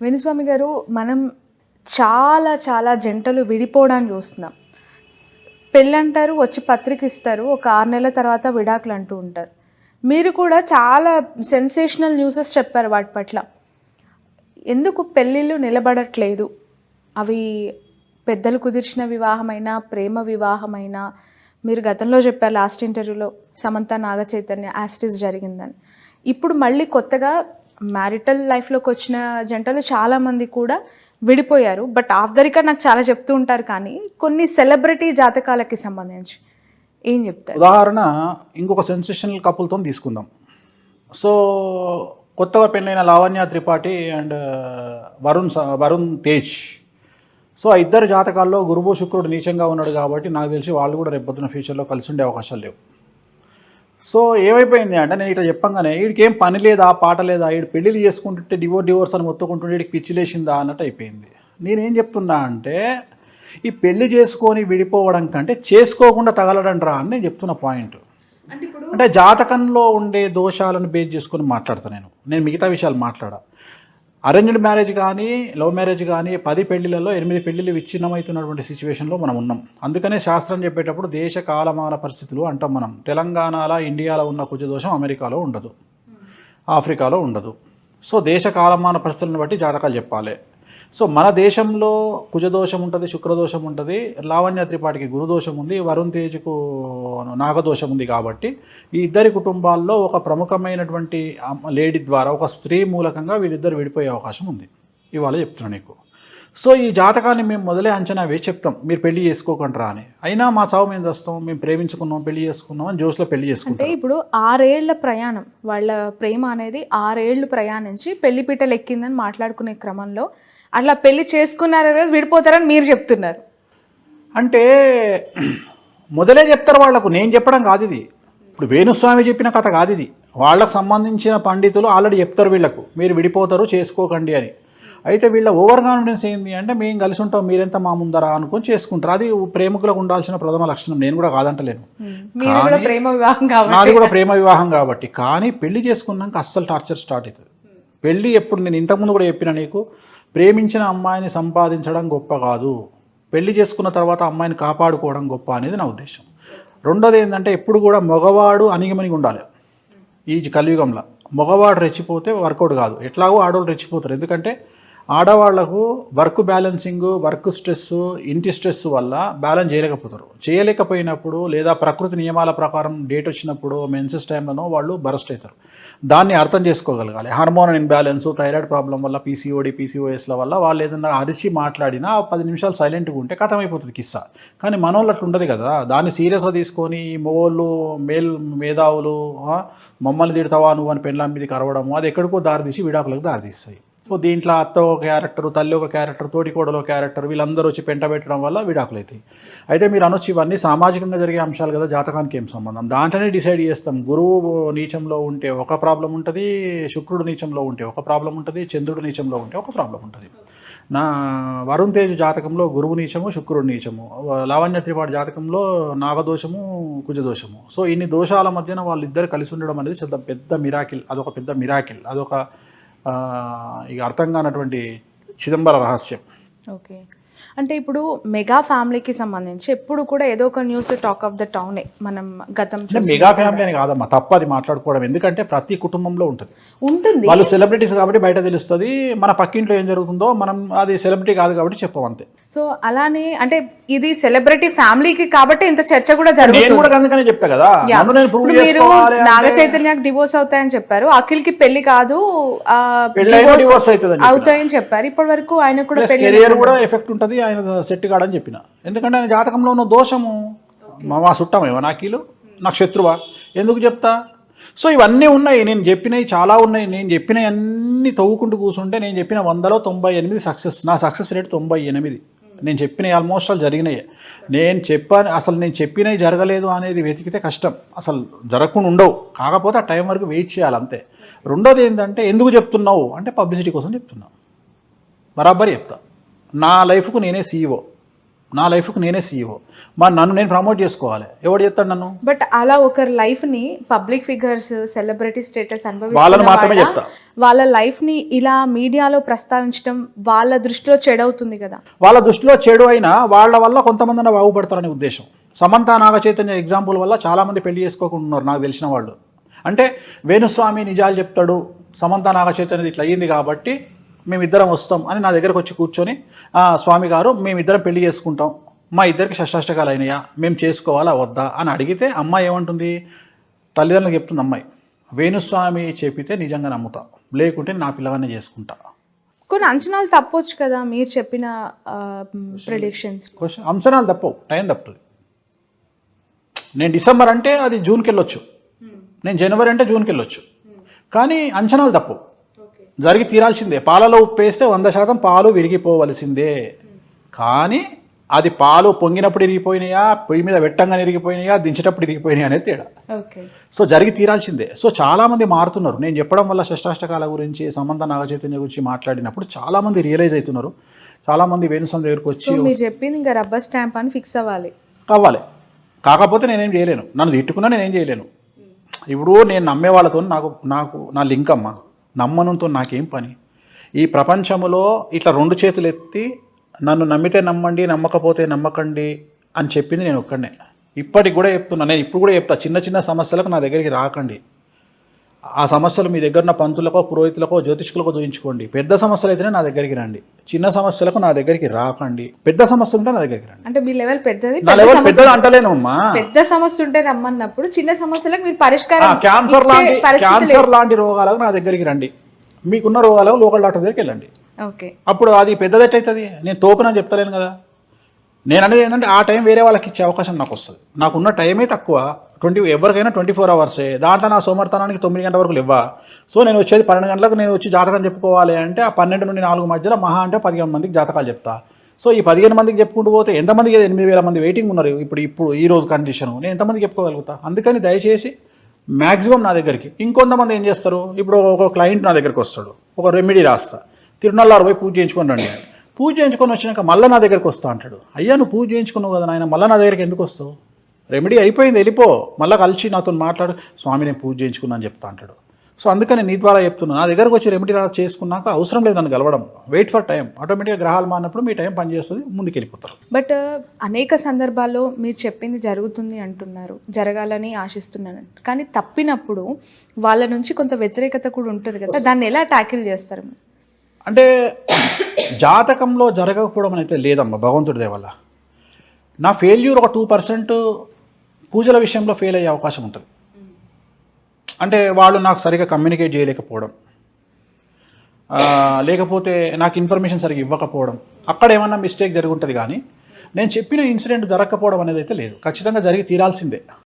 వేణుస్వామి గారు, మనం చాలా చాలా జంటలు విడిపోవడానికి చూస్తున్నాం. పెళ్ళంటారు, వచ్చి పత్రిక ఇస్తారు, ఒక 6 నెలల తర్వాత విడాకులు అంటూ ఉంటారు. మీరు కూడా చాలా సెన్సేషనల్ న్యూసెస్ చెప్పారు వాటి పట్ల. ఎందుకు పెళ్ళిళ్ళు నిలబడట్లేదు? అవి పెద్దలు కుదిర్చిన వివాహమైనా, ప్రేమ వివాహమైనా, మీరు గతంలో చెప్పారు లాస్ట్ ఇంటర్వ్యూలో సమంత నాగ చైతన్య యాస్టిస్ జరిగిందని. ఇప్పుడు మళ్ళీ కొత్తగా మ్యారిటల్ లైఫ్లోకి వచ్చిన జంటలు చాలామంది కూడా విడిపోయారు. బట్ ఆఫ్ ద రికార్డ్ నాకు చాలా చెప్తూ ఉంటారు, కానీ కొన్ని సెలబ్రిటీ జాతకాలకి సంబంధించి ఏం చెప్తారు? ఉదాహరణ ఇంకొక సెన్సేషనల్ కపుల్తో తీసుకుందాం. సో కొత్తగా పెళ్ళైన లావణ్య త్రిపాఠి అండ్ వరుణ్ తేజ్. సో ఆ ఇద్దరు జాతకాల్లో గురువు శుక్రుడు నీచంగా ఉన్నాడు కాబట్టి నాకు తెలిసి వాళ్ళు కూడా రేపొద్దున ఫ్యూచర్లో కలిసి ఉండే అవకాశాలు లేవు. సో ఏమైపోయింది అంటే, నేను ఇట్లా చెప్పంగానే వీడికి ఏం పని లేదా, పాట లేదా, వీడు పెళ్ళిళ్ళు చేసుకుంటుంటే డివోర్స్ అని మొత్తుకుంటుంటే వీడికి పిచ్చి లేచిందా అన్నట్టు అయిపోయింది. నేనేం చెప్తున్నా అంటే, ఈ పెళ్లి చేసుకొని విడిపోవడం కంటే చేసుకోకుండా తగలడం రా అని నేను చెప్తున్న పాయింట్. అంటే జాతకంలో ఉండే దోషాలను బేస్ చేసుకొని మాట్లాడతాను నేను మిగతా విషయాలు మాట్లాడా. అరేంజ్డ్ మ్యారేజ్ కానీ లవ్ మ్యారేజ్ కానీ 10 పెళ్లిలలో 8 పెళ్లిళ్ళు విచ్ఛిన్నమవుతున్నటువంటి సిచ్యువేషన్లో మనం ఉన్నాం. అందుకనే శాస్త్రం చెప్పేటప్పుడు దేశ కాలమాన పరిస్థితులు అంటాం మనం. తెలంగాణలో ఇండియాలో ఉన్న కుజదోషం అమెరికాలో ఉండదు, ఆఫ్రికాలో ఉండదు. సో దేశ కాలమాన పరిస్థితులను బట్టి జాతకాలు చెప్పాలి. సో మన దేశంలో కుజదోషం ఉంటుంది, శుక్రదోషం ఉంటుంది, లావణ్య త్రిపాఠికి గురుదోషం ఉంది, వరుణ్ తేజ్కు నాగదోషం ఉంది. కాబట్టి ఈ ఇద్దరి కుటుంబాల్లో ఒక ప్రముఖమైనటువంటి లేడీ ద్వారా, ఒక స్త్రీ మూలకంగా వీళ్ళిద్దరు విడిపోయే అవకాశం ఉంది. ఇవాళ చెప్తున్నాను నీకు. సో ఈ జాతకాన్ని మేము మొదలే అంచనా వేసి చెప్తాం, మీరు పెళ్లి చేసుకోకంటారా అని. అయినా మా చావు మేము చేస్తాం, మేము ప్రేమించుకున్నాం, పెళ్లి చేసుకున్నాం అని జోస్లో పెళ్లి చేసుకుంటాం. అంటే ఇప్పుడు 6 ఏళ్ల ప్రయాణం, వాళ్ళ ప్రేమ అనేది 6 ఏళ్ళు ప్రయాణించి పెళ్లి పీటలు ఎక్కిందని మాట్లాడుకునే క్రమంలో అట్లా పెళ్లి చేసుకున్నారు, విడిపోతారని మీరు చెప్తున్నారు. అంటే మొదలే చెప్తారు వాళ్ళకు, నేను చెప్పడం కాదు ఇది. ఇప్పుడు వేణుస్వామి చెప్పిన కథ కాదు ఇది. వాళ్ళకు సంబంధించిన పండితులు ఆల్రెడీ చెప్తారు వీళ్ళకు, మీరు విడిపోతారు చేసుకోకండి అని. అయితే వీళ్ళ ఓవర్ కాన్ఫిడెన్స్ ఏంది అంటే, మేము కలిసి ఉంటాం, మీరెంత మా ముందరా అనుకొని చేసుకుంటారు. అది ప్రేమికులకు ఉండాల్సిన ప్రథమ లక్షణం. నేను కూడా కాదంటలేను, నాది కూడా ప్రేమ వివాహం కాబట్టి. కానీ పెళ్లి చేసుకున్నాక అస్సలు టార్చర్ స్టార్ట్ అవుతుంది. పెళ్ళి ఎప్పుడు, నేను ఇంతకుముందు కూడా చెప్పిన నీకు, ప్రేమించిన అమ్మాయిని సంపాదించడం గొప్ప కాదు, పెళ్లి చేసుకున్న తర్వాత అమ్మాయిని కాపాడుకోవడం గొప్ప అనేది నా ఉద్దేశం. రెండోది ఏంటంటే, ఎప్పుడు కూడా మగవాడు అణిగిమణిగి ఉండాలి. ఈ కలియుగంలో మగవాడు రెచ్చిపోతే వర్కౌట్ కాదు. ఎట్లాగో ఆడవాళ్ళు రెచ్చిపోతారు. ఎందుకంటే ఆడవాళ్లకు వర్క్ బ్యాలెన్సింగ్, వర్క్ స్ట్రెస్, ఇంటి స్ట్రెస్ వల్ల బ్యాలెన్స్ చేయలేకపోయినప్పుడు, లేదా ప్రకృతి నియమాల ప్రకారం డేట్ వచ్చినప్పుడు, మెన్సెస్ టైంలోనో వాళ్ళు బరస్ట్ అవుతారు. దాన్ని అర్థం చేసుకోగలగాలి. హార్మోన్ ఇన్బ్యాలెన్స్, థైరాయిడ్ ప్రాబ్లం వల్ల, పీసీఓఎస్ల వల్ల వాళ్ళు ఏదన్నా అరిచి మాట్లాడినా 10 నిమిషాలు సైలెంట్గా ఉంటే కథమైపోతుంది కిస్సా. కానీ మనోళ్ళు అట్లా ఉండదు కదా. దాన్ని సీరియస్గా తీసుకొని మగోళ్ళు, మేధావులు మమ్మల్ని తిడతావా నువ్వు అని పెళ్ళాం మీదకి అరవడము, అది ఎక్కడికో దారితీసి విడాకులకు దారితీస్తాయి. సో దీంట్లో అత్త ఒక క్యారెక్టర్, తల్లి ఒక క్యారెక్టర్, తోటికోడలో క్యారెక్టర్, వీళ్ళందరూ వచ్చి పెంట పెట్టడం వల్ల విడాకులు అవుతాయి. అయితే మీరు అనొచ్చు, ఇవన్నీ సామాజికంగా జరిగే అంశాలు కదా, జాతకానికి ఏం సంబంధం? దాంట్లోనే డిసైడ్ చేస్తాం. గురువు నీచంలో ఉంటే ఒక ప్రాబ్లం ఉంటుంది, శుక్రుడు నీచంలో ఉంటే ఒక ప్రాబ్లం ఉంటుంది, చంద్రుడు నీచంలో ఉంటే ఒక ప్రాబ్లం ఉంటుంది. నా వరుణ్ తేజ్ జాతకంలో గురువు నీచము, శుక్రుడు నీచము. లావణ్య త్రిపాఠి జాతకంలో నాగదోషము, కుజదోషము. సో ఇన్ని దోషాల మధ్యన వాళ్ళిద్దరు కలిసి ఉండడం అనేది చాలా పెద్ద మిరాకిల్. అదొక పెద్ద మిరాకిల్, అదొక ఇక అర్థం కానటువంటి చిదంబర రహస్యం. ఓకే, అంటే ఇప్పుడు మెగా ఫ్యామిలీకి సంబంధించి ఎప్పుడు కూడా ఏదో ఒక న్యూస్ టాక్ ఆఫ్ ద టౌనే. మనం గతం మెగా ఫ్యామిలీ అని కాదమ్మా, తప్పది మాట్లాడుకోవడం. ఎందుకంటే ప్రతి కుటుంబంలో ఉంటుంది. వాళ్ళు సెలబ్రిటీస్ కాబట్టి బయట తెలుస్తుంది. మన పక్కింట్లో ఏం జరుగుతుందో మనం, అది సెలబ్రిటీ కాదు కాబట్టి చెప్పం అంతే. సో అలానే అంటే ఇది సెలబ్రిటీ ఫ్యామిలీకి కాబట్టి ఇంత చర్చ కూడా జరుగుతుంది. నేను కూడా అందుకనే చెప్తా కదా, మీరు నాగ చైతన్యకి డివోర్స్ అవుతాయని చెప్పారు, అఖిల్ కి పెళ్లి కాదు డివోర్స్ అవుతాయని చెప్పారు. ఇప్పటి వరకు ఆయన కూడా కెరియర్ కూడా ఎఫెక్ట్ ఉంటుంది, ఆయన సెట్ కాడని చెప్పిన. ఎందుకంటే ఆయన జాతకంలో ఉన్న దోషము. మా చుట్టమేమో నాకీలు, నాకు శత్రువా ఎందుకు చెప్తా? సో ఇవన్నీ ఉన్నాయి, నేను చెప్పినవి చాలా ఉన్నాయి. నేను చెప్పినవి అన్నీ తవ్వుకుంటూ కూర్చుంటే నేను చెప్పిన 100లో 98 సక్సెస్. నా సక్సెస్ రేట్ 98. నేను చెప్పినవి ఆల్మోస్ట్ ఆల్ జరిగినాయి. అసలు నేను చెప్పినవి జరగలేదు అనేది వెతికితే కష్టం, అసలు జరగకుండా ఉండవు. కాకపోతే ఆ టైం వరకు వెయిట్ చేయాలి అంతే. రెండోది ఏంటంటే, ఎందుకు చెప్తున్నావు అంటే పబ్లిసిటీ కోసం చెప్తున్నావు. బరాబర్ చెప్తా. నా లైఫ్కు నేనే CEO. నా లైఫ్కి నేనే సీఈఓ. మరి నన్ను నేను ప్రమోట్ చేసుకోవాలి. ఎవడు చేస్తాడు నన్ను? బట్ అలా ఒకరి లైఫ్ ని పబ్లిక్ ఫిగర్స్ సెలబ్రిటీ స్టేటస్ వాళ్ళని మాత్రమే అనుభవిస్తున్న చెప్తా. వాళ్ళ లైఫ్ ని ఇలా మీడియాలో ప్రస్తావించడం వాళ్ళ దృష్టిలో చెడవుతుంది కదా. వాళ్ళ దృష్టిలో చెడు అయినా వాళ్ళ వల్ల కొంతమంది బాగుపడతారనే ఉద్దేశం. సమంత నాగచైతన్య ఎగ్జాంపుల్ వల్ల చాలామంది పెళ్లి చేసుకోకుండా ఉన్నారు నాకు తెలిసిన వాళ్ళు. అంటే వేణుస్వామి నిజాలు చెప్తాడు, సమంత నాగచైతన్యది ఇట్లా అయ్యింది కాబట్టి మేమిద్దరం వస్తాం అని నా దగ్గరకు వచ్చి కూర్చొని, స్వామి గారు మేమిద్దరం పెళ్లి చేసుకుంటాం, మా ఇద్దరికి షష్టాష్టకాలు అయినాయా, మేము చేసుకోవాలా వద్దా అని అడిగితే అమ్మాయి ఏమంటుంది? తల్లిదండ్రులకు చెప్తుంది అమ్మాయి, వేణుస్వామి చెప్పితే నిజంగా నమ్ముతా, లేకుంటే నా పిల్లగానే చేసుకుంటా. కొన్ని అంచనాలు తప్పొచ్చు కదా మీరు చెప్పిన ప్రెడిక్షన్స్. అంచనాలు తప్పవు, టైం తప్పుతుంది. నేను డిసెంబర్ అంటే అది జూన్కి వెళ్ళొచ్చు, నేను జనవరి అంటే జూన్కి వెళ్ళొచ్చు, కానీ అంచనాలు తప్పవు, జరిగి తీరాల్సిందే. పాలలో ఉప్పు వేస్తే 100% పాలు విరిగిపోవలసిందే. కానీ అది పాలు పొంగినప్పుడు ఇరిగిపోయినాయా, పొయ్యి మీద వెట్టంగానే ఇరిగిపోయినాయా, దించేటప్పుడు ఇరిగిపోయినాయా అనేది తేడా. సో జరిగి తీరాల్సిందే. సో చాలామంది మారుతున్నారు. నేను చెప్పడం వల్ల షష్టాష్టకాల గురించి, సమంత నాగచైతన్య గురించి మాట్లాడినప్పుడు చాలామంది రియలైజ్ అవుతున్నారు. చాలామంది వేణుస్వామి దగ్గరకు వచ్చి మీరు చెప్పింది ఇంకా రబ్బర్ స్టాంప్ అని ఫిక్స్ అవ్వాలి. కాకపోతే నేనేం చేయలేను, నన్ను తిట్టుకున్నా నేనేం చేయలేను. ఇప్పుడు నేను నమ్మే వాళ్ళతో నాకు నా లింక్ అమ్మ, నమ్మనంతో నాకేం పని. ఈ ప్రపంచంలో ఇట్లా 2 చేతులు ఎత్తి నన్ను నమ్మితే నమ్మండి, నమ్మకపోతే నమ్మకండి అని చెప్పింది నేను ఒక్కడనే. ఇప్పటికి కూడా చెప్తున్నా, నేను ఇప్పుడు కూడా చెప్తా, చిన్న చిన్న సమస్యలకు నా దగ్గరికి రాకండి. ఆ సమస్యలు మీ దగ్గర ఉన్న పంతులకో, పురోహితులకో, జ్యోతిష్కులకో చూపించుకోండి. పెద్ద సమస్యలు అయితేనే నా దగ్గరికి రండి, చిన్న సమస్యలకు నా దగ్గరికి రాకండి. పెద్ద సమస్య ఉంటే నా దగ్గరికి రండి. అంటే మీ లెవెల్ పెద్దది, నా లెవెల్ పెద్దది అంటలేను అమ్మా. పెద్ద సమస్య ఉంటే రమ్మన్నప్పుడు చిన్న సమస్యలకు మీరు పరిష్కారం, క్యాన్సర్ లాంటి రోగాలకు నా దగ్గరికి రండి. మీకున్న రోగాలకు లోకల్ డాక్టర్ దగ్గరికి వెళ్ళండి. ఓకే, అప్పుడు అది పెద్దది ఎట్టయితుంది? నేను తోపునని చెప్తలేను కదా. నేను అనేది ఏంటంటే ఆ టైం వేరే వాళ్ళకి ఇచ్చే అవకాశం నాకు వస్తుంది. నాకున్న టైమే తక్కువ, ఎవరికైనా 24 అవర్సే. దాంట్లో నా సోమర్థానానికి 9 గంటల వరకు లేవా. సో నేను వచ్చేది 12 గంటలకు నేను వచ్చి జాతకం చెప్పుకోవాలి అంటే ఆ 12 నుండి 4 మధ్యలో మహా అంటే 15 మందికి జాతకాలు చెప్తా. సో ఈ 15 మందికి చెప్పుకుంటూ పోతే ఎంతమందికి 8,000 మంది వెయిటింగ్ ఉన్నారు ఇప్పుడు ఈ రోజు కండిషన్, నేను ఎంతమందికి చెప్పుకోగలుగుతా? అందుకని దయచేసి మ్యాక్సిమం నా దగ్గరికి. ఇంకొంతమంది ఏం చేస్తారు, ఇప్పుడు ఒక క్లయింట్ నా దగ్గరికి వస్తాడు, ఒక రెమెడీ రాస్తా, తిరునల్లారు పోయి పూజ చేయించుకొని రండి. పూజ చేయించుకొని వచ్చినాక మళ్ళీ నా దగ్గరికి వస్తా అంటాడు. అయ్యా నువ్వు పూజ చేయించుకున్నావు కదా నాయన, మళ్ళీ నా దగ్గరికి ఎందుకు వస్తావు? రెమెడీ అయిపోయింది, వెళ్ళిపో. మళ్ళీ కలిసి నాతో మాట్లాడు, స్వామి నేను పూజ చేయించుకున్నా అని చెప్తా అంటాడు. సో అందుకని నీ ద్వారా చెప్తున్నా, నా దగ్గరకు వచ్చి రెమెడీ చేసుకున్నాక అవసరం లేదు నన్ను కలవడం. Wait for time. ఆటోమేటిక్గా గ్రహాలు మారినప్పుడు మీ టైం పనిచేస్తుంది, ముందుకు వెళ్ళిపోతారు. బట్ అనేక సందర్భాల్లో మీరు చెప్పింది జరుగుతుంది అంటున్నారు, జరగాలని ఆశిస్తున్నాను, కానీ తప్పినప్పుడు వాళ్ళ నుంచి కొంత వ్యతిరేకత కూడా ఉంటుంది కదా, దాన్ని ఎలా ట్యాకిల్ చేస్తారు? అంటే జాతకంలో జరగకపోవడం అయితే లేదమ్మా, భగవంతుడి దయ వల్ల. నా ఫెయిల్యూర్ ఒక 2% పూజల విషయంలో ఫెయిల్ అయ్యే అవకాశం ఉంటుంది. అంటే వాళ్ళు నాకు సరిగా కమ్యూనికేట్ చేయలేకపోవడం, లేకపోతే నాకు ఇన్ఫర్మేషన్ సరిగా ఇవ్వకపోవడం, అక్కడ ఏమన్నా మిస్టేక్ జరిగి ఉంటుంది. కానీ నేను చెప్పిన ఇన్సిడెంట్ జరగకపోవడం అనేది అయితే లేదు, ఖచ్చితంగా జరిగి తీరాల్సిందే.